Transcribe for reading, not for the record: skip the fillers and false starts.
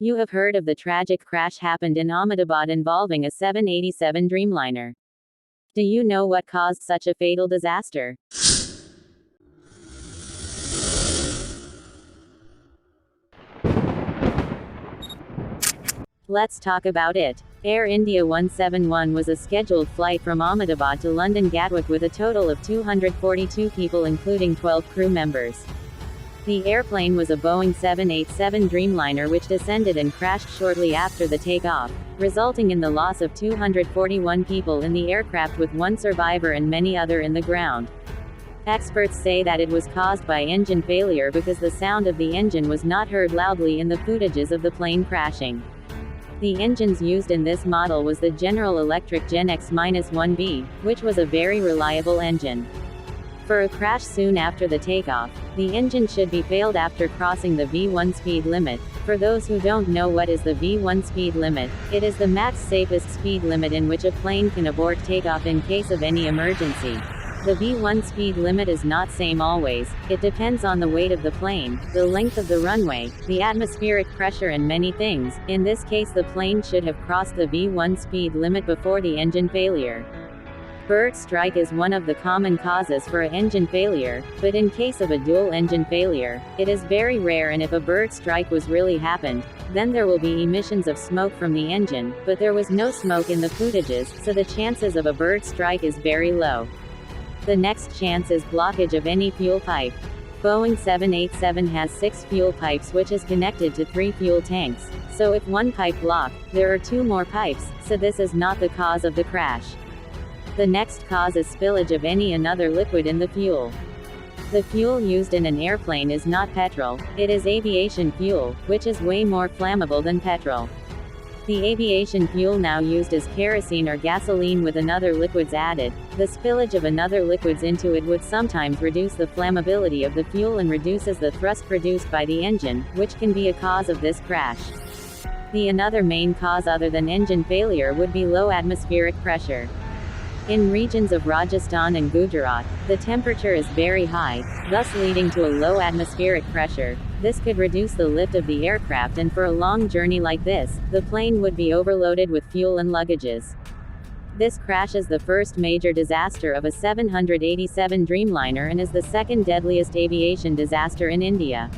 You have heard of the tragic crash happened in Ahmedabad involving a 787 Dreamliner. Do you know what caused such a fatal disaster? Let's talk about it. Air India 171 was a scheduled flight from Ahmedabad to London Gatwick with a total of 242 people including 12 crew members. The airplane was a Boeing 787 Dreamliner which descended and crashed shortly after the takeoff, resulting in the loss of 241 people in the aircraft with one survivor and many other in the ground. Experts say that it was caused by engine failure because the sound of the engine was not heard loudly in the footages of the plane crashing. The engines used in this model was the General Electric Gen X-1B, which was a very reliable engine. For a crash soon after the takeoff, the engine should be failed after crossing the V1 speed limit. For those who don't know what is the V1 speed limit, it is the max safest speed limit in which a plane can abort takeoff in case of any emergency. The V1 speed limit is not same always, it depends on the weight of the plane, the length of the runway, the atmospheric pressure and many things. In this case the plane should have crossed the V1 speed limit before the engine failure. Bird strike is one of the common causes for an engine failure, but in case of a dual engine failure, it is very rare, and if a bird strike was really happened, then there will be emissions of smoke from the engine, but there was no smoke in the footages, so the chances of a bird strike is very low. The next chance is blockage of any fuel pipe. Boeing 787 has 6 fuel pipes which is connected to 3 fuel tanks, so if one pipe blocked, there are 2 more pipes, so this is not the cause of the crash. The next cause is spillage of any another liquid in the fuel. The fuel used in an airplane is not petrol, it is aviation fuel, which is way more flammable than petrol. The aviation fuel now used is kerosene or gasoline with another liquids added. The spillage of another liquids into it would sometimes reduce the flammability of the fuel and reduces the thrust produced by the engine, which can be a cause of this crash. The another main cause other than engine failure would be low atmospheric pressure. In regions of Rajasthan and Gujarat, the temperature is very high, thus leading to a low atmospheric pressure. This could reduce the lift of the aircraft, and for a long journey like this, the plane would be overloaded with fuel and luggages. This crash is the first major disaster of a 787 Dreamliner and is the second deadliest aviation disaster in India.